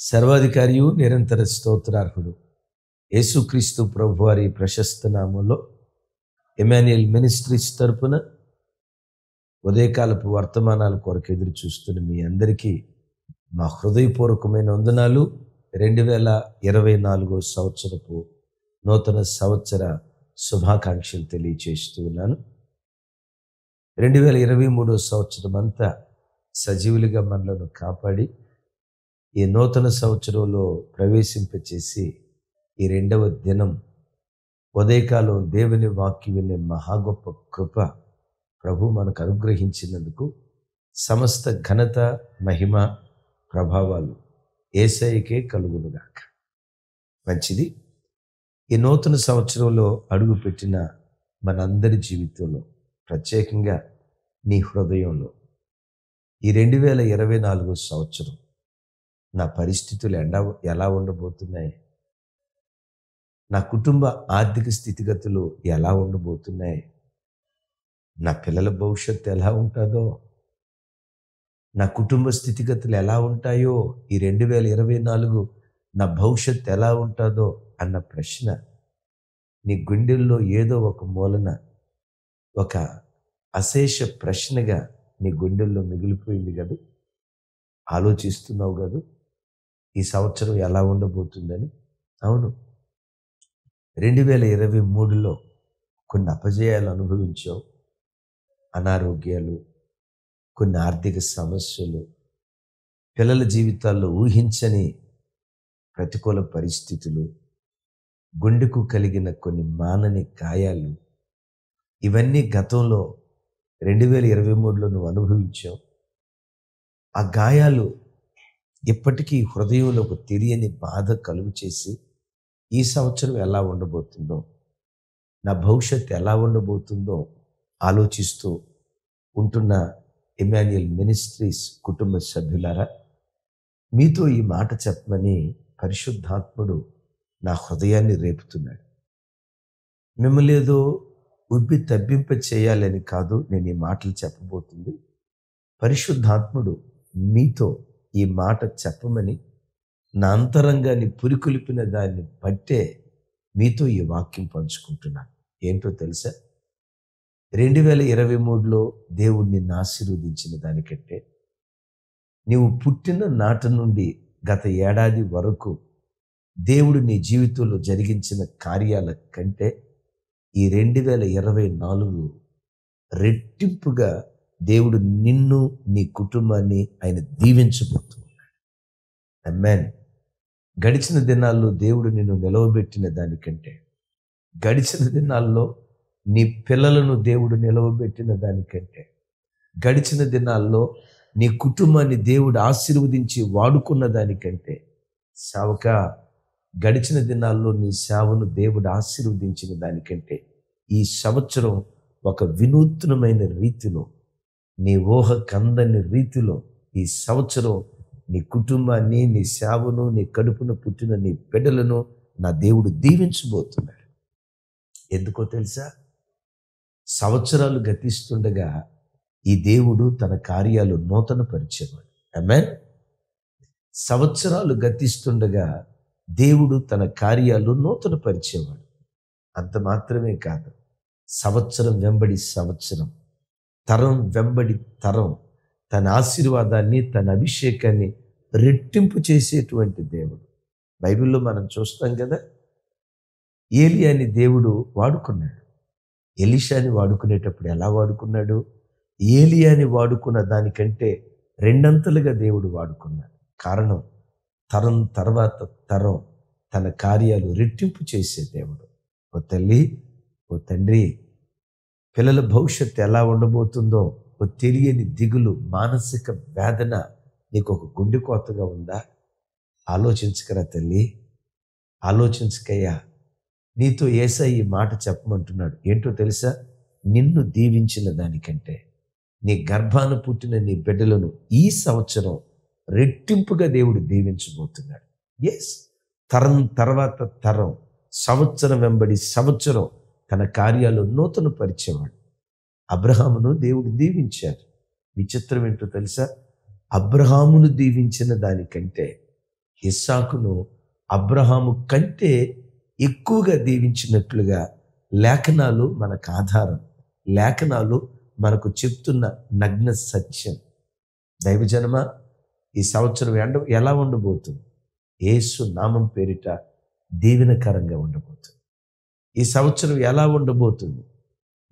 సర్వాధికారియు నిరంతర స్తోత్రార్హుడు యేసుక్రీస్తు ప్రభువారి ప్రశస్త నామంలో ఎమాన్యుయల్ మినిస్ట్రీస్ తరపున ఉదయకాలపు వర్తమానాల కొరకు ఎదురు చూస్తున్న మీ అందరికీ మా హృదయపూర్వకమైన వందనాలు. 2024 సంవత్సరపు నూతన సంవత్సర శుభాకాంక్షలు తెలియచేస్తూ ఉన్నాను. 2023 సంవత్సరం అంతా సజీవులుగా మనలను కాపాడి ఈ నూతన సంవత్సరంలో ప్రవేశింపచేసి ఈ 2వ దినం ఉదయకాలం దేవుని వాక్యం వినే మహా గొప్ప కృప ప్రభు మనకు అనుగ్రహించినందుకు సమస్త ఘనత, మహిమ, ప్రభావాలు యేసయ్యకే కలుగునుగాక. మంచిది. ఈ నూతన సంవత్సరంలో అడుగుపెట్టిన మనందరి జీవితంలో, ప్రత్యేకంగా నీ హృదయంలో ఈ 2024 సంవత్సరం నా పరిస్థితులు ఎలా ఉండబోతున్నాయి, నా కుటుంబ ఆర్థిక స్థితిగతులు ఎలా ఉండబోతున్నాయి, నా పిల్లల భవిష్యత్తు ఎలా ఉంటుందో, నా కుటుంబ స్థితిగతులు ఎలా ఉంటాయో, ఈ 2024 నా భవిష్యత్తు ఎలా ఉంటుందో అన్న ప్రశ్న నీ గుండెల్లో ఏదో ఒక మూలన ఒక అశేష ప్రశ్నగా నీ గుండెల్లో మిగిలిపోయింది కదా. ఆలోచిస్తున్నావు కదా ఈ సంవత్సరం ఎలా ఉండబోతుందని. అవును, 2023లో కొన్ని అపజయాలు అనుభవించావు, అనారోగ్యాలు, కొన్ని ఆర్థిక సమస్యలు, పిల్లల జీవితాల్లో ఊహించని ప్రతికూల పరిస్థితులు, గుండెకు కలిగిన కొన్ని మానని గాయాలు, ఇవన్నీ గతంలో 2023లో నువ్వు అనుభవించావు. ఆ గాయాలు ఇప్పటికీ హృదయంలో ఒక తెలియని బాధ కలుగు చేసి ఈ సంవత్సరం ఎలా ఉండబోతుందో, నా భవిష్యత్తు ఎలా ఉండబోతుందో ఆలోచిస్తూ ఉంటున్న ఎమాన్యుయల్ మినిస్ట్రీస్ కుటుంబ సభ్యులారా, మీతో ఈ మాట చెప్పమని పరిశుద్ధాత్ముడు నా హృదయాన్ని రేపుతున్నాడు. మిమ్మల్ని ఏదో ఉబ్బి తబ్బింప చేయాలని కాదు నేను ఈ మాటలు చెప్పబోతుంది. పరిశుద్ధాత్ముడు మీతో ఈ మాట చెప్పమని నా అంతరంగాన్ని పురికొలిపిన దాన్ని బట్టే మీతో ఈ వాక్యం పంచుకుంటున్నాను. ఏంటో తెలుసా, 2023లో దేవుడు నిన్ను ఆశీర్వదించిన దానికంటే, నీవు పుట్టిన నాటి నుండి గత ఏడాది వరకు దేవుడు నీ జీవితంలో జరిగించిన కార్యాల కంటే ఈ 2024 రెట్టింపుగా దేవుడు నిన్ను, నీ కుటుంబాన్ని ఆయన దీవించబోతున్నాడు. ఆమేన్. గడిచిన దినాల్లో దేవుడు నిన్ను నిలవబెట్టిన దానికంటే, గడిచిన దినాల్లో నీ పిల్లలను దేవుడు నిలవబెట్టిన దానికంటే, గడిచిన దినాల్లో నీ కుటుంబాన్ని దేవుడు ఆశీర్వదించి వాడుకున్న దానికంటే, సేవక గడిచిన దినాల్లో నీ సేవను దేవుడు ఆశీర్వదించిన దానికంటే ఈ సంవత్సరం ఒక వినూత్నమైన రీతిలో, నీ ఊహ కందని రీతిలో ఈ సంవత్సరం నీ కుటుంబాన్ని, నీ సేవను, నీ కడుపున పుట్టిన నీ బిడ్డలను నా దేవుడు దీవించబోతున్నాడు. ఎందుకో తెలుసా, సంవత్సరాలు గతిస్తుండగా ఈ దేవుడు తన కార్యాలు నూతన పరిచేవాడు. ఆమేన్. సంవత్సరాలు గతిస్తుండగా దేవుడు తన కార్యాలు నూతన పరిచేవాడు. అంత మాత్రమే కాదు, సంవత్సరం వెంబడి సంవత్సరం, తరం వెంబడి తరం తన ఆశీర్వాదాన్ని, తన అభిషేకాన్ని రెట్టింపు చేసేటువంటి దేవుడు. బైబిల్లో మనం చూస్తాం కదా, ఏలియాని దేవుడు వాడుకున్నాడు. ఎలీషాని వాడుకునేటప్పుడు ఎలా వాడుకున్నాడు? ఏలియాని వాడుకున్న దానికంటే రెండంతలుగా దేవుడు వాడుకున్నాడు. కారణం, తరం తర్వాత తరం తన కార్యాలు రెట్టింపు చేసే దేవుడు. ఓ తల్లి, ఓ తండ్రి, పిల్లల భవిష్యత్తు ఎలా ఉండబోతుందో ఓ తెలియని దిగులు, మానసిక వేదన నీకు ఒక గుండె కోతగా ఉందా? ఆలోచించకరా తల్లి, ఆలోచించకయ్యా. నీతో యేసయ్య ఈ మాట చెప్పమంటున్నాడు. ఏంటో తెలుసా, నిన్ను దీవించిన దానికంటే, నీ గర్భాన పుట్టిన నీ బిడ్డలను ఈ సంవత్సరం రెట్టింపుగా దేవుడు దీవించబోతున్నాడు. ఎస్, తరం తర్వాత తరం, సంవత్సరం వెంబడి సంవత్సరం తన కార్యాలు నూతన పరిచేవాడు. అబ్రహామును దేవుడు దీవించారు. విచిత్రం ఏంటో తెలుసా, అబ్రహామును దీవించిన దానికంటే ఇస్సాకును అబ్రహాము కంటే ఎక్కువగా దీవించినట్లుగా లేఖనాలు మనకు ఆధారం. లేఖనాలు మనకు చెప్తున్న నగ్న సత్యం. దైవజనమా, ఈ సంవత్సరం ఎలా ఉండబోతుంది? యేసు నామం పేరిట దీవెనకరంగా ఉండబోతుంది. ఈ సంవత్సరం ఎలా ఉండబోతుంది?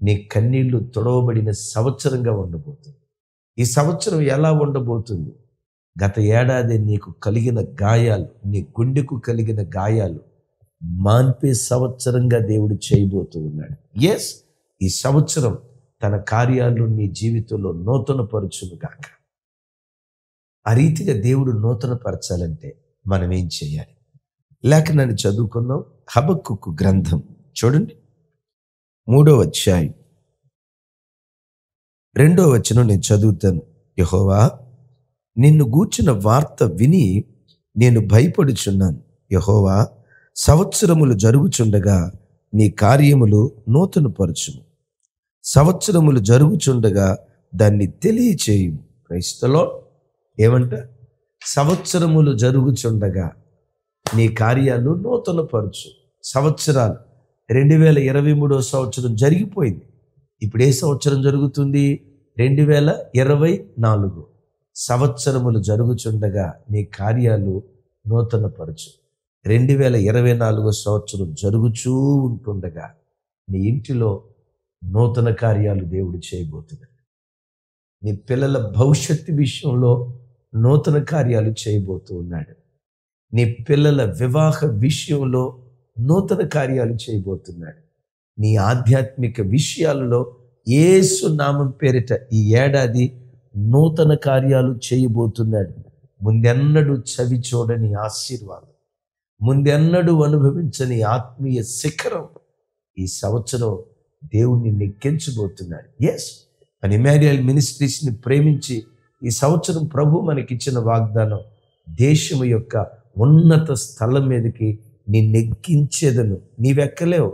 నీ కన్నీళ్లు తొడవబడిన సంవత్సరంగా ఉండబోతుంది. ఈ సంవత్సరం ఎలా ఉండబోతుంది? గత ఏడాది నీకు కలిగిన గాయాలు, నీ గుండెకు కలిగిన గాయాలు మాన్పే సంవత్సరంగా దేవుడు చేయబోతూ ఉన్నాడు. ఎస్, ఈ సంవత్సరం తన కార్యాలు నీ జీవితంలో నూతనపరచును గాక. ఆ రీతిగా దేవుడు నూతనపరచాలంటే మనం ఏం చేయాలి? లేఖనాన్ని చదువుకుందాం. హబక్కూకు గ్రంథం చూడండి, 3వ అధ్యాయం 2వ వచనం నేను చదువుతాను. యెహోవా, నిన్ను గూర్చిన వార్త విని నేను భయపడుచున్నాను. యెహోవా, సంవత్సరములు జరుగుచుండగా నీ కార్యములు నూతనపరచుము. సంవత్సరములు జరుగుచుండగా దాన్ని తెలియచేయుము. క్రైస్తలో ఏమంట? సంవత్సరములు జరుగుచుండగా నీ కార్యాలు నూతనపరచు. సంవత్సరాలు 2023 సంవత్సరం జరిగిపోయింది. ఇప్పుడు ఏ సంవత్సరం జరుగుతుంది? 2024. సంవత్సరములు జరుగుచుండగా నీ కార్యాలు నూతనపరచు. 2024 సంవత్సరం జరుగుచూ ఉంటుండగా నీ ఇంటిలో నూతన కార్యాలు దేవుడు చేయబోతున్నాడు. నీ పిల్లల భవిష్యత్తు విషయంలో నూతన కార్యాలు చేయబోతూ ఉన్నాడు. నీ పిల్లల వివాహ విషయంలో నూతన కార్యాలు చేయబోతున్నాడు. నీ ఆధ్యాత్మిక విషయాలలో యేసు నామం పేరిట ఈ ఏడాది నూతన కార్యాలు చేయబోతున్నాడు. ముందెన్నడూ చవి చూడని ఆశీర్వాదం, ముందెన్నడూ అనుభవించని ఆత్మీయ శిఖరం ఈ సంవత్సరం దేవుణ్ణి నెక్కించబోతున్నాడు. ఎస్, మన ఇమాన్యుయల్ మినిస్ట్రీస్ని ప్రేమించి ఈ సంవత్సరం ప్రభు మనకిచ్చిన వాగ్దానం, దేశము యొక్క ఉన్నత స్థలం మీదకి నిన్నెక్కించేదను, నీవెక్కలేవు,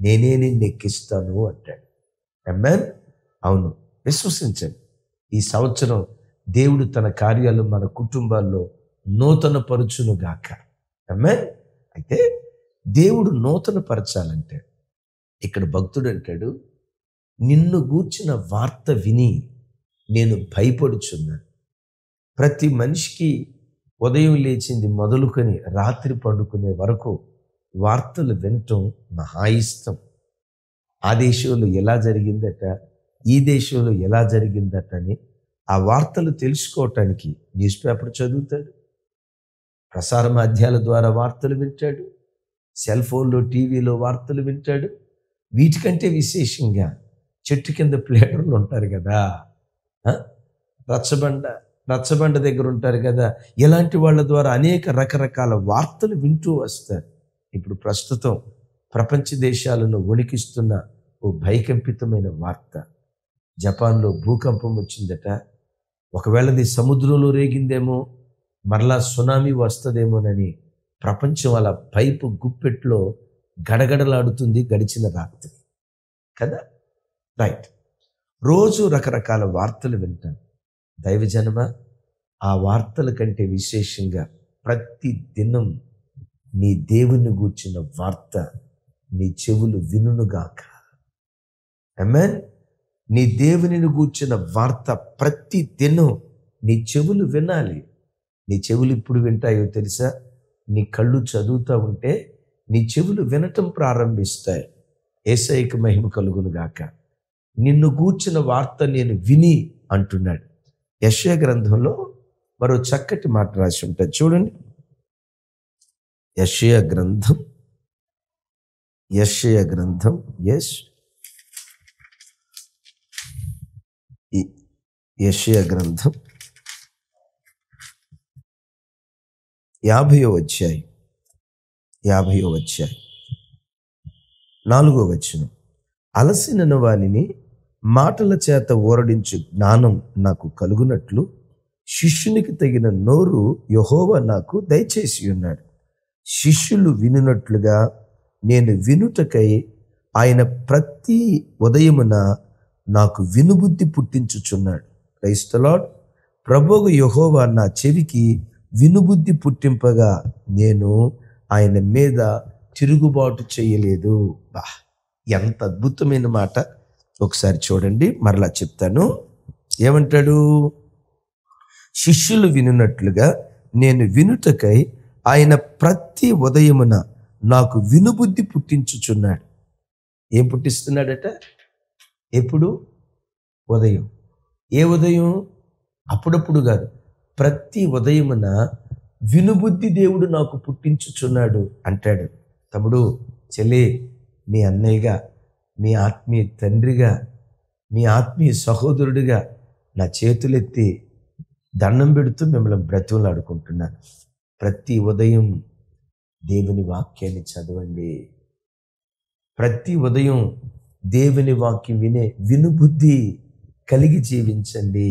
నేనే నిన్నెక్కిస్తాను అంటాడు. ఆమేన్. అవును, విశ్వసించండి. ఈ సంవత్సరం దేవుడు తన కార్యాలు మన కుటుంబాల్లో నూతన పరచును గాక. ఆమేన్. అయితే దేవుడు నూతన పరచాలంటే ఇక్కడ భక్తుడు అంటాడు, నిన్ను గూర్చిన వార్త విని నేను భయపడుచున్నాను. ప్రతి మనిషికి ఉదయం లేచింది మొదలుకొని రాత్రి పడుకునే వరకు వార్తలు వినటం మహా ఇష్టం. ఆ దేశంలో ఎలా జరిగిందట, ఈ దేశంలో ఎలా జరిగిందట అని ఆ వార్తలు తెలుసుకోవటానికి న్యూస్ పేపర్ చదువుతాడు, ప్రసార మాధ్యాల ద్వారా వార్తలు వింటాడు, సెల్ ఫోన్లో టీవీలో వార్తలు వింటాడు. వీటికంటే విశేషంగా చెట్టు కింద ప్లేటర్లు ఉంటారు కదా, రచ్చబండ దగ్గర ఉంటారు కదా, ఇలాంటి వాళ్ళ ద్వారా అనేక రకరకాల వార్తలు వింటూ వస్తారు. ఇప్పుడు ప్రస్తుతం ప్రపంచ దేశాలను వణికిస్తున్న ఓ భయకంపితమైన వార్త, జపాన్లో భూకంపం వచ్చిందట. ఒకవేళది సముద్రంలో రేగిందేమో, మరలా సునామీ వస్తుందేమోనని ప్రపంచం అలా పైపు గుప్పెట్లో గడగడలాడుతుంది గడిచిన రాత్రి కదా. రైట్, రోజు రకరకాల వార్తలు వింటాం. దైవజనమ, ఆ వార్తల కంటే విశేషంగా ప్రతి దినం నీ దేవుని గూర్చిన వార్త నీ చెవులు వినుగాక. ఆమేన్. నీ దేవునిని గూర్చిన వార్త ప్రతి దినం నీ చెవులు వినాలి. నీ చెవులు ఇప్పుడు వింటాయో తెలుసా? నీ కళ్ళు చదువుతూ ఉంటే నీ చెవులు వినటం ప్రారంభిస్తాయి. యేసయ్యకు మహిమ కలుగును గాక. నిన్ను గూర్చిన వార్త నేను విని అంటున్నాడు. యెషయా గ్రంథంలో మరో చక్కటి మాట రాసి ఉంటుంది చూడండి. యెషయా గ్రంథం ఎస్, యెషయా గ్రంథం 50వ అధ్యాయం 4వ వచనం. అలసిన వానిని మాటల చేత ఊరడించు జ్ఞానం నాకు కలుగునట్లు శిష్యునికి తగిన నోరు యెహోవా నాకు దయచేసి ఉన్నాడు. శిష్యులు వినున్నట్లుగా నేను వినుటకై ఆయన ప్రతి ఉదయమున నాకు వినుబుద్ధి పుట్టించుచున్నాడు. Christ the Lord. ప్రభువు యెహోవా నా చెవికి వినుబుద్ధి పుట్టింపగా నేను ఆయన మీద తిరుగుబాటు చేయలేదు. బా, ఎంత అద్భుతమైన మాట. ఒకసారి చూడండి, మరలా చెప్తాను. ఏమంటాడు? శిష్యులు వినున్నట్లుగా నేను వినుటకై ఆయన ప్రతి ఉదయమున నాకు వినుబుద్ధి పుట్టించుచున్నాడు. ఏం పుట్టిస్తున్నాడట? ఎప్పుడు? ఉదయం. ఏ ఉదయం? అప్పుడప్పుడు కాదు, ప్రతి ఉదయమున వినుబుద్ధి దేవుడు నాకు పుట్టించుచున్నాడు అంటాడు. తమ్ముడు, చెల్లి, మీ అన్నయ్యగా, మీ ఆత్మీయ తండ్రిగా, మీ ఆత్మీయ సహోదరుడిగా నా చేతులెత్తి దండం పెడుతూ మిమ్మల్ని బ్రతులాడుకుంటున్నాను. ప్రతి ఉదయం దేవుని వాక్యాన్ని చదవండి. ప్రతి ఉదయం దేవుని వాక్యం వినే వినుబుద్ధి కలిగి జీవించండి.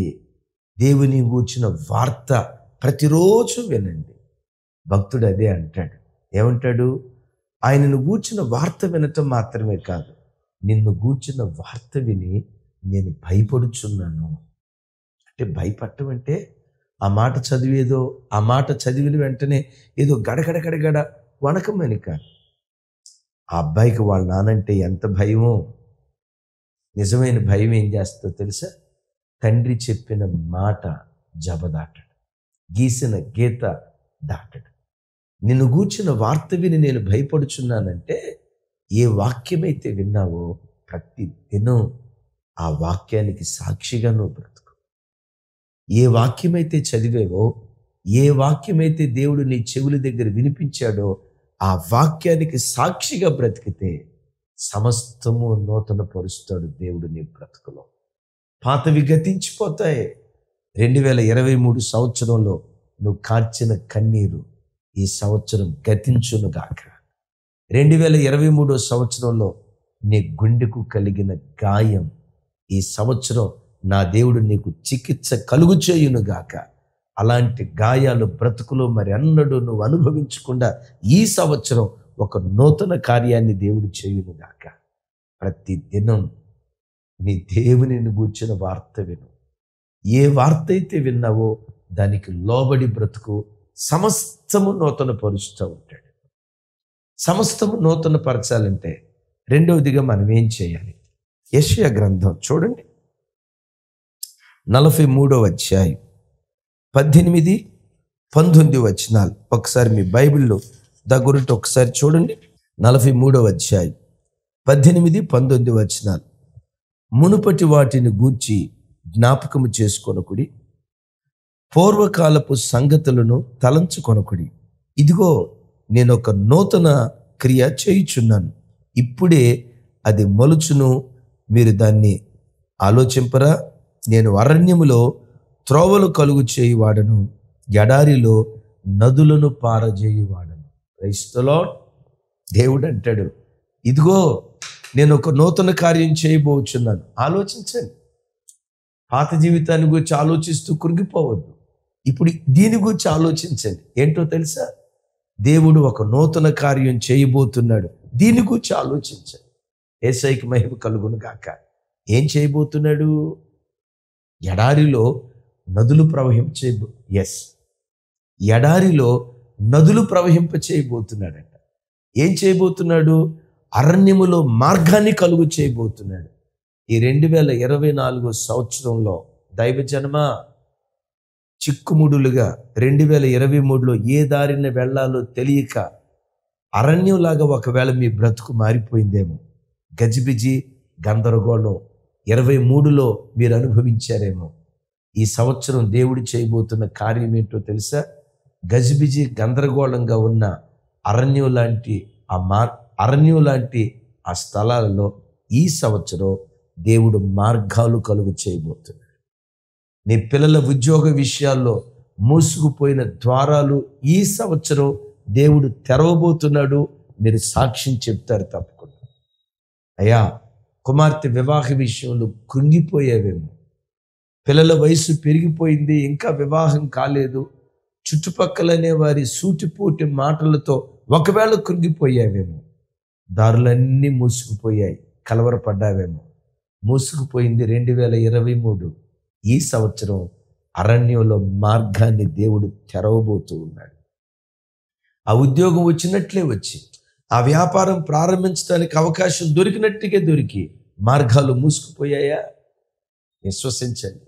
దేవుని గూర్చిన వార్త ప్రతిరోజు వినండి. భక్తుడు అదే అంటాడు. ఏమంటాడు? ఆయనను గూర్చిన వార్త వినటం మాత్రమే కాదు, నిన్ను గూర్చిన వార్త విని నేను భయపడుచున్నాను. అంటే భయపడటం అంటే ఆ మాట చదివేదో, ఆ మాట చదివిన వెంటనే ఏదో గడగడ వణకమని కాదు. ఆ అబ్బాయికి వాళ్ళ నానంటే ఎంత భయమో. నిజమైన భయం ఏం చేస్తుందో తెలుసా? తండ్రి చెప్పిన మాట జబదాటడు, గీసిన గీత దాటడు. నిన్ను గూర్చిన వార్త విని నేను భయపడుచున్నానంటే ఏ వాక్యమైతే విన్నావో ప్రతి దినం ఆ వాక్యానికి సాక్షిగా నువ్వు బ్రతుకు. ఏ వాక్యమైతే చదివేవో, ఏ వాక్యమైతే దేవుడు నీ చెవుల దగ్గర వినిపించాడో ఆ వాక్యానికి సాక్షిగా బ్రతికితే సమస్తము నూతన పరుస్తాడు దేవుడు నీ బ్రతుకులో. పాతవి గతించిపోతాయి. 2023 సంవత్సరంలో నువ్వు కార్చిన కన్నీరు ఈ సంవత్సరం గతించునుగాక. 2023 సంవత్సరంలో నీ గుండెకు కలిగిన గాయం ఈ సంవత్సరం నా దేవుడు నీకు చికిత్స కలుగు చేయునుగాక. అలాంటి గాయాలు బ్రతుకులో మరి అన్నడు నువ్వు అనుభవించకుండా ఈ సంవత్సరం ఒక నూతన కార్యాన్ని దేవుడు చేయునుగాక. ప్రతి దినం నీ దేవుని గూర్చిన వార్త విను. ఏ వార్త అయితే విన్నావో దానికి లోబడి బ్రతుకు. సమస్తము నూతన పరుస్తూ ఉంటాడు. సమస్తము నూతన పరచాలంటే రెండవదిగా మనం ఏం చేయాలి? యెషయా గ్రంథం చూడండి, 43వ అధ్యాయం 18, 19 వచనాలు. ఒకసారి మీ బైబిల్లో దగ్గరుంటే ఒకసారి చూడండి. 43వ అధ్యాయం 18, 19 వచనాలు. మునుపటి వాటిని గూర్చి జ్ఞాపకము చేసుకొనకుడి, పూర్వకాలపు సంగతులను తలంచుకొనకుడి. ఇదిగో నేను ఒక నూతన క్రియ చేయుచున్నాను, ఇప్పుడే అది మొలుచును, మీరు దాన్ని ఆలోచింపరా? నేను అరణ్యములో త్రోవలు కలుగు చేయువాడను, ఎడారిలో నదులను పారజేయువాడను. Praise the lord. దేవుడు అంటాడు, ఇదిగో నేను ఒక నూతన కార్యం చేయబోచున్నాను. ఆలోచించండి. పాత జీవితాన్ని గురించి ఆలోచిస్తూ కృంగిపోవద్దు. ఇప్పుడు దీని గురించి ఆలోచించండి. ఏంటో తెలుసా? దేవుడు ఒక నూతన కార్యం చేయబోతున్నాడు. దీని గురించి ఆలోచించండి. యేసయ్యకి మహిమ కలుగును గాక. ఏం చేయబోతున్నాడు? ఎడారిలో నదులు ఎడారిలో నదులు ప్రవహింప చేయబోతున్నాడంట. ఏం చేయబోతున్నాడు? అరణ్యములో మార్గాన్ని కలుగు చేయబోతున్నాడు. ఈ 2024 సంవత్సరంలో దైవజనమ చిక్కుముడులుగా 2023లో ఏ దారిన వెళ్ళాలో తెలియక అరణ్యంలాగా ఒకవేళ మీ బ్రతుకు మారిపోయిందేమో. గజిబిజి గందరగోళం 23లో మీరు అనుభవించారేమో. ఈ సంవత్సరం దేవుడు చేయబోతున్న కార్యం ఏంటో తెలుసా? గజిబిజి గందరగోళంగా ఉన్న అరణ్యం లాంటి ఆ స్థలాలలో ఈ సంవత్సరం దేవుడు మార్గాలు కలుగు చేయబోతున్నాడు. నీ పిల్లల ఉద్యోగ విషయాల్లో మూసుకుపోయిన ద్వారాలు ఈ సంవత్సరం దేవుడు తెరవబోతున్నాడు. మీరు సాక్ష్యం చెప్తారు తప్పకుండా. అయ్యా, కుమార్తె వివాహ విషయంలో కృంగిపోయేవేమో, పిల్లల వయసు పెరిగిపోయింది, ఇంకా వివాహం కాలేదు, చుట్టుపక్కలనే వారి సూటిపోటి మాటలతో ఒకవేళ కృంగిపోయావేమో, దారులన్నీ మూసుకుపోయాయి, కలవరపడ్డావేమో. మూసుకుపోయింది 2023. ఈ సంవత్సరం అరణ్యంలో మార్గాన్ని దేవుడు తెరవబోతూ ఉన్నాడు. ఆ ఉద్యోగం వచ్చినట్లే వచ్చి, ఆ వ్యాపారం ప్రారంభించడానికి అవకాశం దొరికినట్టుగా దొరికి మార్గాలు మూసుకుపోయాయా? విశ్వసించండి,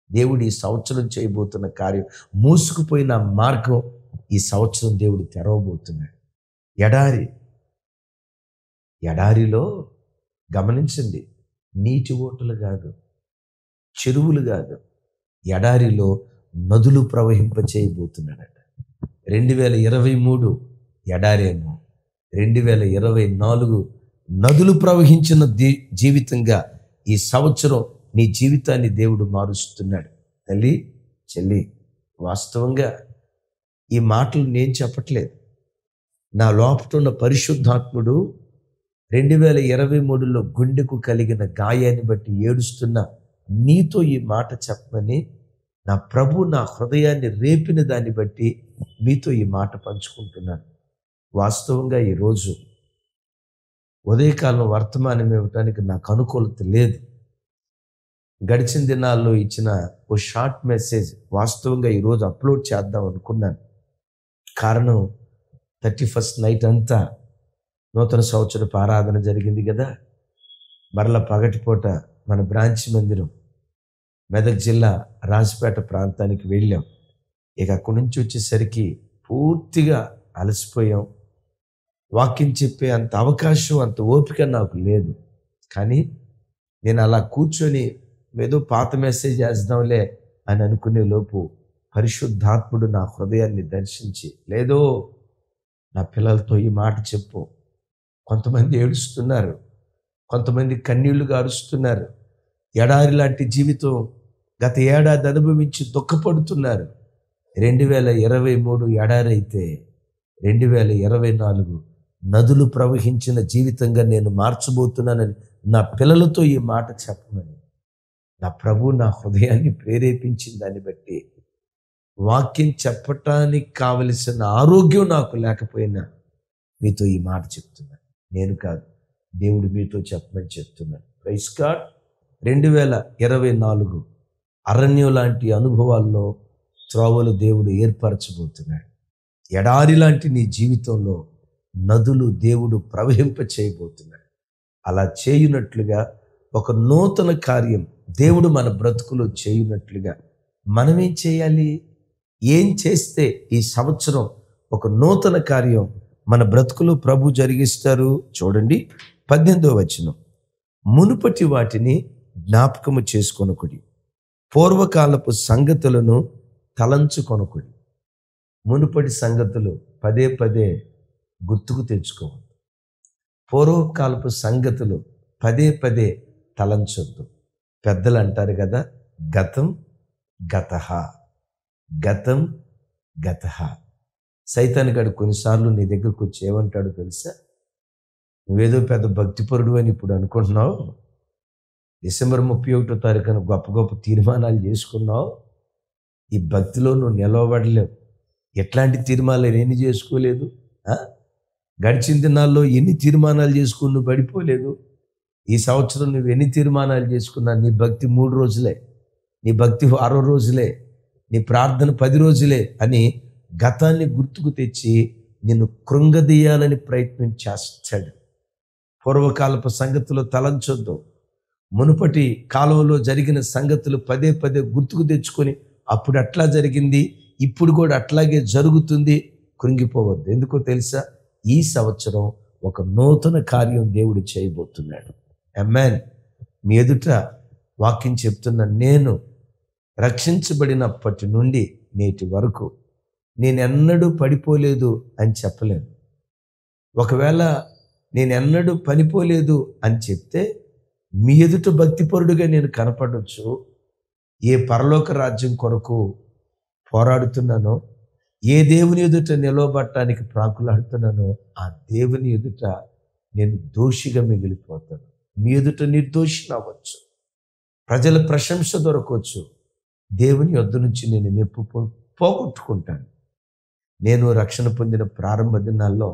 దేవుడు ఈ సంవత్సరం చేయబోతున్న కార్యం, మూసుకుపోయిన మార్గం ఈ సంవత్సరం దేవుడు తెరవబోతున్నాడు. ఎడారిలో గమనించండి, నీటి ఓటలు కాదు, చెరువులు కాదు, ఎడారిలో నదులు ప్రవహింపచేయబోతున్నాడట. 2023 ఎడారేమో, 2024 నదులు ప్రవహించిన జీవితంగా ఈ సంవత్సరం నీ జీవితాన్ని దేవుడు మారుస్తున్నాడు. తల్లి, చెల్లి, వాస్తవంగా ఈ మాటలు నేను చెప్పట్లేదు. నా లోపట ఉన్న పరిశుద్ధాత్ముడు 2023లో గుండెకు కలిగిన గాయాన్ని బట్టి ఏడుస్తున్న నీతో ఈ మాట చెప్పమని నా ప్రభు నా హృదయాన్ని రేపిన దాన్ని బట్టి మీతో ఈ మాట పంచుకుంటున్నాను. వాస్తవంగా ఈరోజు ఉదయకాలం వర్తమానం ఇవ్వటానికి నాకు అనుకూలత లేదు. గడిచిన దినాల్లో ఇచ్చిన ఓ షార్ట్ మెసేజ్ వాస్తవంగా ఈరోజు అప్లోడ్ చేద్దాం అనుకున్నాను. కారణం 31st నైట్ అంతా నూతన సంవత్సరపు ఆరాధన జరిగింది కదా. మరలా పగటిపూట మన బ్రాంచ్ మందిరం మెదక్ జిల్లా రాజపేట ప్రాంతానికి వెళ్ళాం. ఇక అక్కడి నుంచి వచ్చేసరికి పూర్తిగా అలసిపోయాం. వాక్యం చెప్పే అంత అవకాశం, అంత ఓపిక నాకు లేదు. కానీ నేను అలా కూర్చొని ఏదో పాత మెసేజ్ చేద్దాంలే అని అనుకునే లోపు పరిశుద్ధాత్ముడు నా హృదయాన్ని దర్శించి, లేదో నా పిల్లలతో ఈ మాట చెప్పు. కొంతమంది ఏడుస్తున్నారు, కొంతమంది కన్నీళ్లు గారుస్తున్నారు. ఎడారి లాంటి జీవితం గత ఏడాది అనుభవించి దుఃఖపడుతున్నారు. 2023 ఎడారి అయితే 2024 నదులు ప్రవహించిన జీవితంగా నేను మార్చబోతున్నానని నా పిల్లలతో ఈ మాట చెప్పమని నా ప్రభు నా హృదయాన్ని ప్రేరేపించిన దాన్ని బట్టి వాక్యం చెప్పటానికి కావలసిన ఆరోగ్యం నాకు లేకపోయినా మీతో ఈ మాట చెప్తున్నాను. నేను కాదు, దేవుడు మీతో చెప్పమని చెప్తున్నాను. Praise God. 2024 అరణ్యం లాంటి అనుభవాల్లో త్రోవలు దేవుడు ఏర్పరచబోతున్నాడు. ఎడారి లాంటి నీ జీవితంలో నదులు దేవుడు ప్రవహింప చేయబోతున్నాడు. అలా చేయునట్లుగా ఒక నూతన కార్యం దేవుడు మన బ్రతుకులో చేయునట్లుగా మనమేం చేయాలి? ఏం చేస్తే ఈ సంవత్సరం ఒక నూతన కార్యం మన బ్రతుకులో ప్రభు జరిగిస్తారు? చూడండి, 18వ వచనం. మునుపటి వాటిని జ్ఞాపకము చేసుకొనకుడి, పూర్వకాలపు సంగతులను తలంచుకొనకుడి. మునుపటి సంగతులు పదే పదే గుర్తుకు తెచ్చుకోవద్దు. పూర్వకాలపు సంగతులు పదే పదే తలంచొద్దు. పెద్దలు అంటారు కదా, గతం గతః, గతం గతః. సైతాన్ గాడు కొన్నిసార్లు నీ దగ్గరకు వచ్చి ఏమంటాడు తెలుసా? నువ్వేదో పెద్ద భక్తిపరుడు అని ఇప్పుడు అనుకుంటున్నావు. డిసెంబర్ 31వ తారీఖున గొప్ప గొప్ప తీర్మానాలు చేసుకున్నావు. ఈ భక్తిలో నువ్వు నిలవబడలేవు. ఎట్లాంటి తీర్మానాలు ఎన్ని చేసుకోలేదు? గడిచిన దినాల్లో ఎన్ని తీర్మానాలు చేసుకుని నువ్వు పడిపోలేదు. ఈ సంవత్సరం నువ్వు ఎన్ని తీర్మానాలు చేసుకున్నా నీ భక్తి 3 రోజులే, నీ భక్తి 6 రోజులే, నీ ప్రార్థన 10 రోజులే అని గతాన్ని గుర్తుకు తెచ్చి నిన్ను కృంగదీయాలని ప్రయత్నం చేస్తాడు. పూర్వకాలపు సంగతులు తలంచొద్దు. మునుపటి కాలంలో జరిగిన సంగతులు పదే పదే గుర్తుకు తెచ్చుకొని అప్పుడు అట్లా జరిగింది, ఇప్పుడు కూడా అట్లాగే జరుగుతుంది, కృంగిపోవద్దు. ఎందుకో తెలుసా? ఈ సంవత్సరం ఒక నూతన కార్యం దేవుడు చేయబోతున్నాడు. ఆమేన్. మీ ఎదుట వాక్యం చెప్తున్న నేను రక్షించబడినప్పటి నుండి నేటి వరకు నేనెన్నడూ పడిపోలేదు అని చెప్పలేను. ఒకవేళ నేనెన్నడూ పడిపోలేదు అని చెప్తే మీ ఎదుట భక్తిపరుడుగా నేను కనపడవచ్చు. ఏ పరలోక రాజ్యం కొరకు పోరాడుతున్నానో, ఏ దేవుని ఎదుట నిలవబడటానికి ప్రాకులాడుతున్నానో ఆ దేవుని ఎదుట నేను దోషిగా మిగిలిపోతాను. మీ ఎదుట నిర్దోషిని అవ్వచ్చు, ప్రజల ప్రశంస దొరకవచ్చు. దేవుని యొద్ద నుంచి నేను నెప్పు పోగొట్టుకుంటాను. నేను రక్షణ పొందిన ప్రారంభ దినాల్లో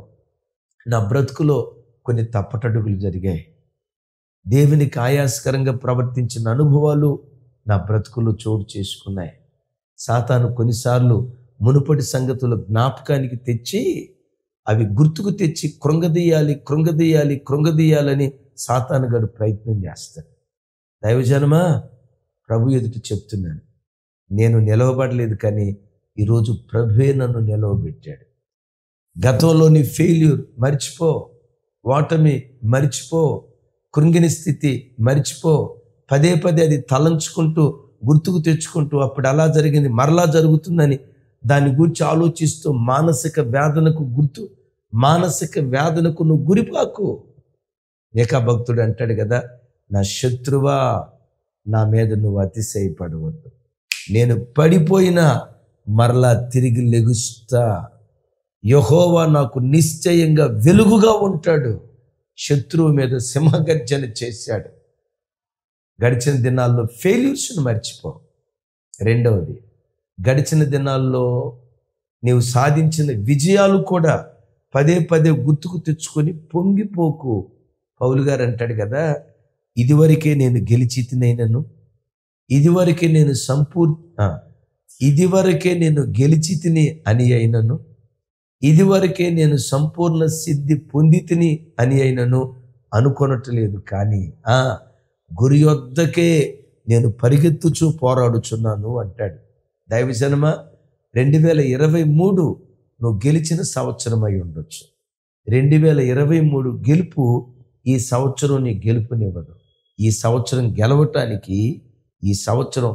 నా బ్రతుకులో కొన్ని తప్పటడుగులు జరిగాయి. దేవునికి ఆయాస్కరంగా ప్రవర్తించిన అనుభవాలు నా బ్రతుకులో చోటు చేసుకున్నాయి. సాతాను కొన్నిసార్లు మునుపటి సంగతులు జ్ఞాపకానికి తెచ్చి అవి గుర్తుకు తెచ్చి కృంగదీయాలని సాతానుగాడు ప్రయత్నం చేస్తాడు. దైవజనమా, ప్రభు ఎదుట చెప్తున్నాను, నేను నిలవబడలేదు, కానీ ఈరోజు ప్రభువే నన్ను నిలవబెట్టాడు. గతంలోని ఫెయిల్యూర్ మర్చిపో, ఓటమి మర్చిపో, కృంగిన స్థితి మర్చిపో. పదే అది తలంచుకుంటూ గుర్తుకు తెచ్చుకుంటూ అప్పుడు అలా జరిగింది మరలా జరుగుతుందని దాని గురించి ఆలోచిస్తూ మానసిక వేదనకు నువ్వు గురిపాకు. ఏకా భక్తుడు అంటాడు కదా, నా శత్రువా, నా మీద నువ్వు అతిశయపడవద్దు, నేను పడిపోయినా మరలా తిరిగి లెగుస్తా. యెహోవా నాకు నిశ్చయంగా వెలుగుగా ఉంటాడు. శత్రువు మీద సింహగర్జన చేశాడు. గడిచిన దినాల్లో ఫెయిల్యూర్స్ను మర్చిపో. రెండవది, గడిచిన దినాల్లో నీవు సాధించిన విజయాలు కూడా పదే గుర్తుకు తెచ్చుకొని పొంగిపోకు. పౌలు గారు అంటాడు కదా, ఇదివరకే నేను గెలిచితినైనను, ఇదివరకే నేను గెలిచితిని అని అయినను, ఇదివరకే నేను సంపూర్ణ సిద్ధి పొందితిని అని అయినను అనుకొనట్లేదు, కానీ గురి యొద్దకే నేను పరిగెత్తుచూ పోరాడుచున్నాను అంటాడు. దైవజనమా, 2023 నువ్వు గెలిచిన సంవత్సరం అయి ఉండొచ్చు. 2023 గెలుపు ఈ సంవత్సరం నీ గెలుపునివ్వదు. ఈ సంవత్సరం గెలవటానికి ఈ సంవత్సరం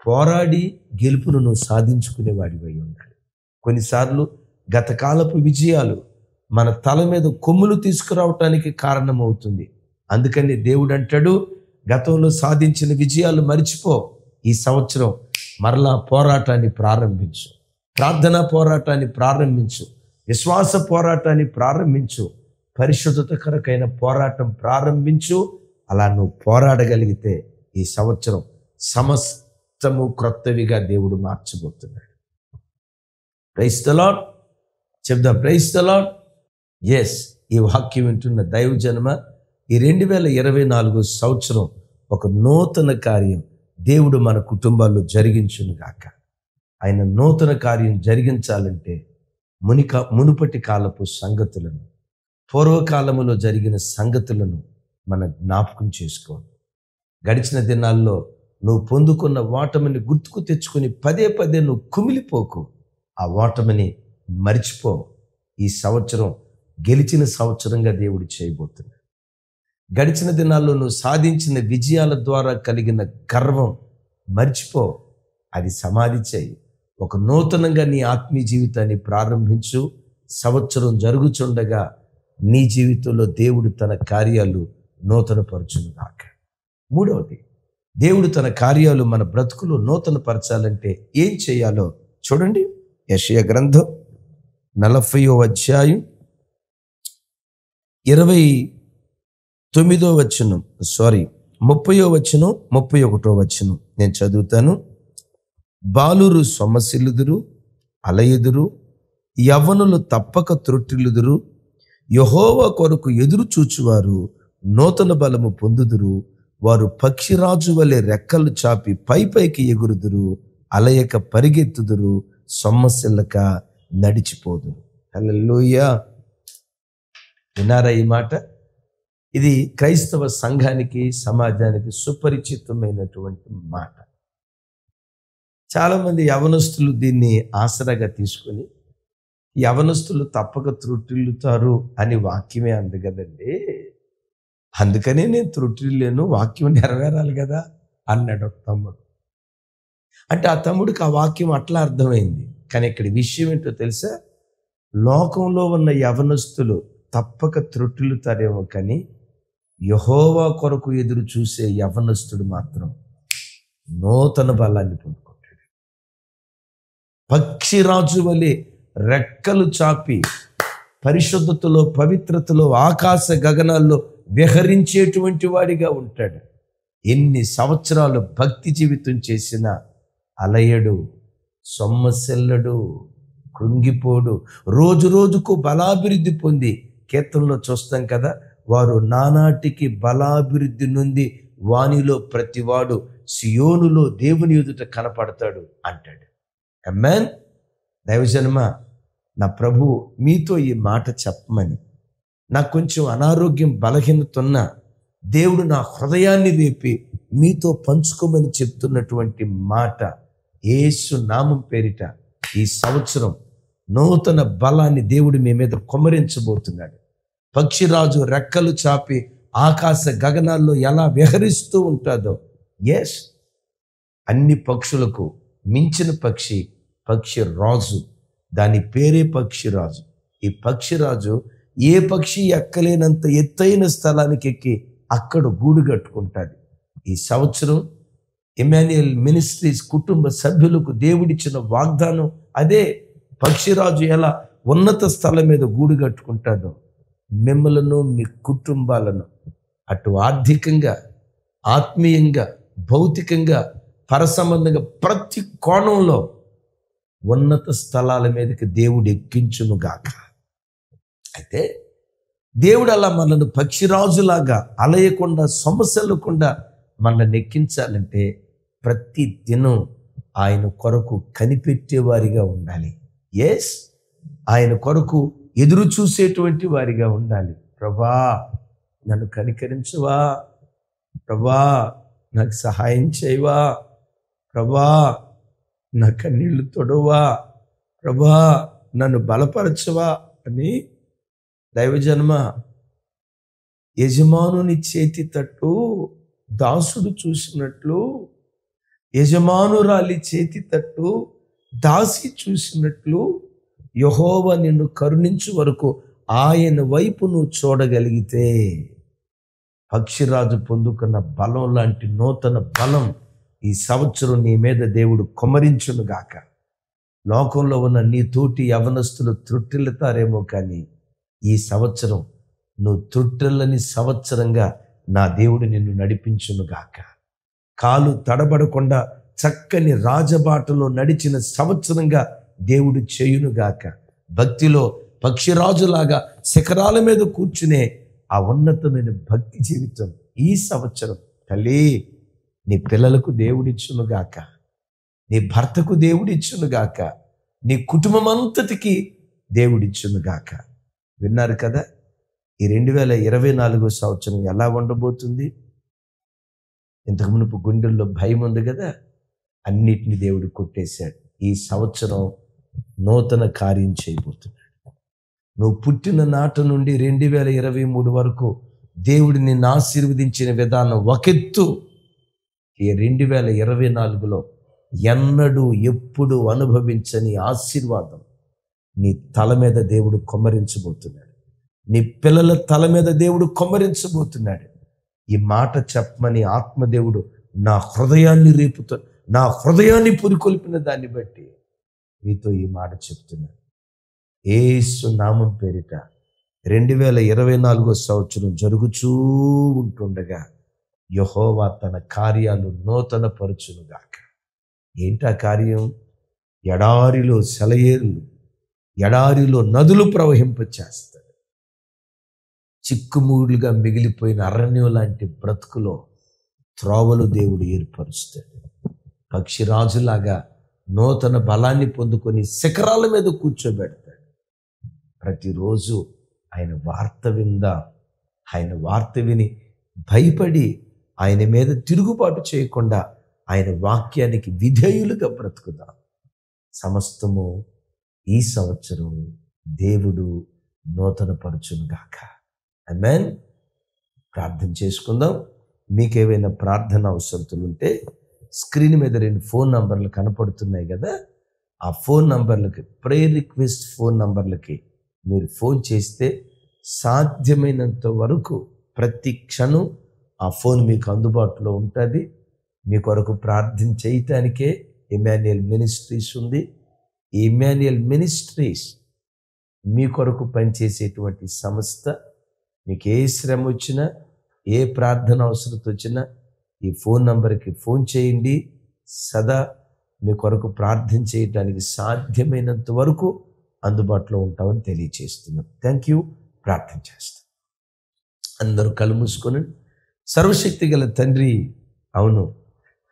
పోరాడి గెలుపును నువ్వు సాధించుకునేవాడివై ఉండాలి. కొన్నిసార్లు గతకాలపు విజయాలు మన తల మీద కొమ్ములు తీసుకురావటానికి కారణమవుతుంది. అందుకని దేవుడు అంటాడు, గతంలో సాధించిన విజయాలు మర్చిపో, ఈ సంవత్సరం మరలా పోరాటాన్ని ప్రారంభించు, ప్రార్థనా పోరాటాన్ని ప్రారంభించు, విశ్వాస పోరాటాన్ని ప్రారంభించు, పరిశుద్ధత కొరకైన పోరాటం ప్రారంభించు. అలా నువ్వు పోరాడగలిగితే ఈ సంవత్సరం సమస్తము క్రొత్తవిగా దేవుడు మార్చబోతున్నాడు. Praise the Lord. చెప్దాం, ప్రైజ్ ది లార్డ్. ఎస్, ఈ వాక్యం వింటున్న దైవజనమ, ఈ 2024 సంవత్సరం ఒక నూతన కార్యం దేవుడు మన కుటుంబాల్లో జరిగించును గాక. ఆయన నూతన కార్యం జరిగించాలంటే మునుపటి కాలపు సంగతులను, పూర్వకాలములో జరిగిన సంగతులను మనం జ్ఞాపకం చేసుకోవాలి. గడిచిన దినాల్లో నువ్వు పొందుకున్న ఓటమిని గుర్తుకు తెచ్చుకొని పదే నువ్వు కుమిలిపోకు. ఆ ఓటమిని మర్చిపో. ఈ సంవత్సరం గెలిచిన సంవత్సరంగా దేవుడు చేయబోతున్నాడు. గడిచిన దినాల్లో నువ్వు సాధించిన విజయాల ద్వారా కలిగిన గర్వం మర్చిపో, అది సమాధి చేయి. ఒక నూతనంగా నీ ఆత్మీయ జీవితాన్ని ప్రారంభించు. సంవత్సరం జరుగుచుండగా నీ జీవితంలో దేవుడు తన కార్యాలు నూతనపరచును గాక. మూడవది, దేవుడు తన కార్యాలు మన బ్రతుకులో నూతనపరచాలంటే ఏం చేయాలో చూడండి. యెషయా గ్రంథం 40వ అధ్యాయం 30వ వచనం 31వ వచనం నేను చదువుతాను. బాలురు సొమ్మసిల్లుదురు, అలయుదురు, యవ్వనులు తప్పక త్రొట్టిల్లుదురు. యెహోవా కొరకు ఎదురు చూచువారు నూతన బలము పొందుదురు. వారు పక్షిరాజు వలె రెక్కలు చాపి పైకి ఎగురుదురు. అలయక పరిగెత్తుదురు, సొమ్మసిల్లక నడిచిపోదురు. హల్లెలూయా. వినారా ఈ మాట? ఇది క్రైస్తవ సంఘానికి, సమాజానికి సుపరిచితమైనటువంటి మాట. చాలామంది యవనస్తులు దీన్ని ఆసరాగా తీసుకొని, యవనస్తులు తప్పక త్రుటిల్లుతారు అని వాక్యమే అంది కదండి, అందుకనే నేను త్రుటిల్లేను, వాక్యం నెరవేరాలి కదా అన్నాడు ఒక తమ్ముడు. అంటే ఆ తమ్ముడికి ఆ వాక్యం అట్లా అర్థమైంది. కానీ ఇక్కడ విషయం ఏంటో తెలుసా? లోకంలో ఉన్న యవనస్తులు తప్పక త్రుటిల్లుతారేమో, కానీ యెహోవా కొరకు ఎదురు చూసే యవనస్తుడు మాత్రం నూతన బలాన్ని పొందుకుంటాడు. పక్షిరాజు వలె రెక్కలు చాపి పరిశుద్ధతలో, పవిత్రతలో, ఆకాశ గగనాల్లో విహరించేటువంటి వాడిగా ఉంటాడు. ఎన్ని సంవత్సరాలు భక్తి జీవితం చేసినా అలయడు, సొమ్మసిల్లడు, కృంగిపోడు. రోజుకు బలాభివృద్ధి పొంది, కీర్తనలో చూస్తాం కదా, వారు నానాటికి బలాభివృద్ధి నుండి వానిలో ప్రతివాడు సియోనులో దేవుని ఎదుట కనపడతాడు అంటాడు. ఆమేన్. దైవజనమా, నా ప్రభు మీతో ఈ మాట చెప్పమని, నాకు కొంచెం అనారోగ్యం బలహీనత ఉన్నా దేవుడు నా హృదయాన్ని రేపి మీతో పంచుకోమని చెప్తున్నటువంటి మాట, యేసు నామం పేరిట ఈ సంవత్సరం నూతన బలాన్ని దేవుడు మీ మీద కుమ్మరించబోతున్నాడు. పక్షిరాజు రెక్కలు చాపి ఆకాశ గగనాల్లో ఎలా విహరిస్తూ ఉంటుందో, ఎస్, అన్ని పక్షులకు మించిన పక్షి రాజు. దాని పేరే పక్షిరాజు. ఈ పక్షిరాజు ఏ పక్షి ఎక్కలేనంత ఎత్తైన స్థలానికి ఎక్కి అక్కడ గూడు కట్టుకుంటుంది. ఈ సంవత్సరం ఇమ్మాన్యుయల్ మినిస్ట్రీస్ కుటుంబ సభ్యులకు దేవుడిచ్చిన వాగ్దానం అదే. పక్షిరాజు ఎలా ఉన్నత స్థలం మీద గూడు కట్టుకుంటుందో, మిమ్మలను మీ కుటుంబాలను అటు ఆర్థికంగా, ఆత్మీయంగా, భౌతికంగా, పరసంబంధంగా ప్రతి కోణంలో ఉన్నత స్థలాల మీదకి దేవుడు ఎక్కించునుగాక. అయితే దేవుడు అలా మనల్ని పక్షిరాజులాగా అలయకుండా, సొమసెల్లకుండా మనల్ని ఎక్కించాలంటే ప్రతి దినం ఆయన కొరకు కనిపెట్టేవారిగా ఉండాలి. ఎస్, ఆయన కొరకు ఎదురు చూసేటువంటి వారిగా ఉండాలి. ప్రభా నన్ను కనికరించవా, ప్రభా నాకు సహాయం చేయవా, ప్రభా నా కన్నీళ్లు తొడవా, ప్రభా నన్ను బలపరచవా అని దైవజన్మ యజమానుని చేతి తట్టు దాసుడు చూసినట్లు, యజమానురాలి చేతి తట్టు దాసి చూసినట్లు యెహోవా నిన్ను కరుణించు వరకు ఆయన వైపు నువ్వు చూడగలిగితే పక్షిరాజు పొందుకున్న బలం లాంటి నూతన బలం ఈ సంవత్సరం నీ మీద దేవుడు కుమ్మరించునుగాక. లోకంలో ఉన్న నీ తోటి యవనస్తులు త్రుట్టిల్లుతారేమో, కానీ ఈ సంవత్సరం నువ్వు త్రుట్టిల్లని సంవత్సరంగా నా దేవుడు నిన్ను నడిపించునుగాక. కాలు తడబడకుండా చక్కని రాజబాటలో నడిచిన సంవత్సరంగా దేవుడు చేయునుగాక. భక్తిలో పక్షిరాజులాగా శిఖరాల మీద కూర్చునే ఆ ఉన్నతమైన భక్తి జీవితం ఈ సంవత్సరం తల్లి నీ పిల్లలకు దేవుడిచ్చునుగాక, నీ భర్తకు దేవుడిచ్చునుగాక, నీ కుటుంబం అంతటికి దేవుడిచ్చునుగాక. విన్నారు కదా, ఈ 2024 సంవత్సరం ఎలా ఉండబోతుంది? ఇంతకు మునుపు గుండెల్లో భయం ఉంది కదా, అన్నిటిని దేవుడు కొట్టేశాడు. ఈ సంవత్సరం నూతన కార్యం చేయబోతున్నాడు. నువ్వు పుట్టిన నాటి నుండి 2023 వరకు దేవుడు నిన్ను ఆశీర్వదించిన విధానం ఒకెత్తు. ఈ 2024లో ఎన్నడూ ఎప్పుడు అనుభవించని ఆశీర్వాదం నీ తల మీద దేవుడు కుమ్మరించబోతున్నాడు. నీ పిల్లల తల మీద దేవుడు కుమ్మరించబోతున్నాడు. ఈ మాట చెప్పమని ఆత్మదేవుడు నా హృదయాన్ని రేపుతో, నా హృదయాన్ని పురికొల్పిన దాన్ని బట్టి మీతో ఈ మాట చెప్తున్నాను. యేసు నామం పేరిట 2024 సంవత్సరం జరుగుచూ ఉంటుండగా యెహోవా తన కార్యాలు నూతన పరుచునుగాక. ఏంటా కార్యం? ఎడారిలో సెలయేరులు, ఎడారిలో నదులు ప్రవహింపచేస్తాడు. చిక్కుమూడుగా మిగిలిపోయిన అరణ్యం లాంటి బ్రతుకులో త్రోవలు దేవుడు ఏర్పరుస్తాడు. పక్షిరాజులాగా నూతన బలాన్ని పొందుకొని శిఖరాల మీద కూర్చోబెడతాడు. ప్రతిరోజు ఆయన వార్త విందాం. ఆయన వార్త విని భయపడి ఆయన మీద తిరుగుబాటు చేయకుండా ఆయన వాక్యానికి విధేయులుగా బ్రతుకుదాం. సమస్తము ఈ సంవత్సరం దేవుడు నూతన పరచునుగాక. ఆమేన్. ప్రార్థన చేసుకుందాం. మీకేవైనా ప్రార్థన అవసరతలు ఉంటే స్క్రీన్ మీద 2 ఫోన్ నంబర్లు కనపడుతున్నాయి కదా, ఆ ఫోన్ నంబర్లకి, ప్రేయర్ రిక్వెస్ట్ ఫోన్ నంబర్లకి మీరు ఫోన్ చేస్తే సాధ్యమైనంత వరకు ప్రతి క్షణం ఆ ఫోన్ మీకు అందుబాటులో ఉంటుంది. మీ కొరకు ప్రార్థన చేయటానికే ఇమ్మాన్యుయల్ మినిస్ట్రీస్ ఉంది. ఈ ఇమ్మాన్యుయల్ మినిస్ట్రీస్ మీ కొరకు పనిచేసేటువంటి సంస్థ. మీకు ఏ శ్రమ వచ్చినా, ఏ ప్రార్థన అవసరం వచ్చినా ఈ ఫోన్ నంబర్కి ఫోన్ చేయండి. సదా మీ కొరకు ప్రార్థన చేయడానికి సాధ్యమైనంత వరకు అందుబాటులో ఉంటామని తెలియజేస్తున్నాం. Thank you. ప్రార్థన చేస్తాం. అందరూ కళ్ళు మూసుకొని, సర్వశక్తి గల తండ్రి, అవును,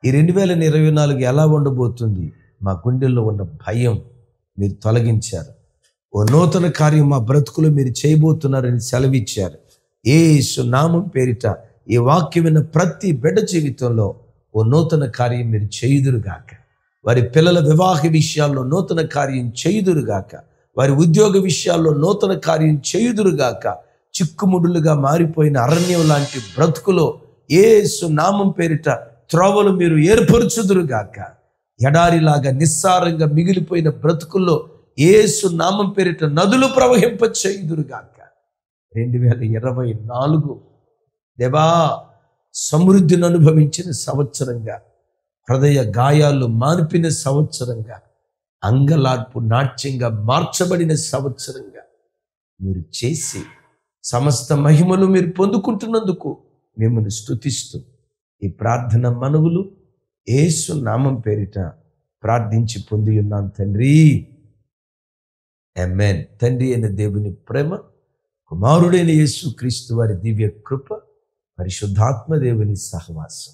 ఈ 2024 ఎలా ఉండబోతుంది? మా గుండెల్లో ఉన్న భయం మీరు తొలగించారు. ఓ నూతన కార్యం మా బ్రతుకులో మీరు చేయబోతున్నారని సెలవిచ్చారు. యేసు నామం పేరిట ఈ వాక్యం విన్న ప్రతి బిడ్డ జీవితంలో ఓ నూతన కార్యం మీరు చేయుదురుగాక. వారి పిల్లల వివాహ విషయాల్లో నూతన కార్యం చేయుదురుగాక. వారి ఉద్యోగ విషయాల్లో నూతన కార్యం చేయుదురుగాక. చిక్కుముడులుగా మారిపోయిన అరణ్యం లాంటి బ్రతుకులో యేసు నామం పేరిట త్రోవలు మీరు ఏర్పరచుదురుగాక. ఎడారిలాగా నిస్సారంగా మిగిలిపోయిన బ్రతుకుల్లో యేసు నామం పేరిట నదులు ప్రవహింప చేయుదురుగాక. 2024 దేవా సమృద్ధిని అనుభవించిన సంవత్సరంగా, హృదయ గాయాలు మాన్పిన సంవత్సరంగా, అంగలార్పు నాట్యంగా మార్చబడిన సంవత్సరంగా మీరు చేసి సమస్త మహిమలు మీరు పొందుకుంటున్నందుకు మిమ్మల్ని స్తుతిస్తూ ఈ ప్రార్థన మనవులు యేసు నామం పేరిట ప్రార్థించి పొంది ఉన్నాం తండ్రి. ఆమేన్. తండ్రి అయిన దేవుని ప్రేమ, కుమారుడైన యేసు క్రీస్తు వారి దివ్య కృప, పరిశుద్ధాత్మ దేవుని సహవాసం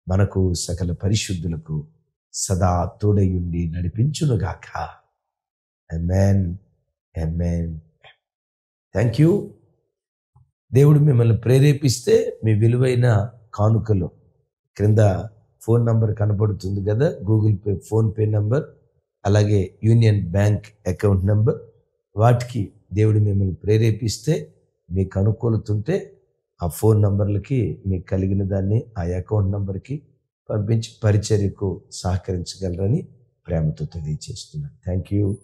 మనకు సకల పరిశుద్ధులకు సదా తోడయుండి నడిపించునుగాక. ఆమేన్. ఆమేన్. Thank you. దేవుడు మిమ్మల్ని ప్రేరేపిస్తే మీ విలువైన కానుకలు క్రింద ఫోన్ నంబర్ కనపడుతుంది కదా, గూగుల్ పే, ఫోన్పే నంబర్, అలాగే యూనియన్ బ్యాంక్ అకౌంట్ నంబర్, వాటికి దేవుడు మిమ్మల్ని ప్రేరేపిస్తే మీకు అనుకూలతుంటే ఆ ఫోన్ నంబర్లకి మీకు కలిగిన దాన్ని ఆ అకౌంట్ నంబర్కి పంపించి పరిచర్యకు సహకరించగలరని ప్రేమతో తెలియజేస్తున్నాను. Thank you.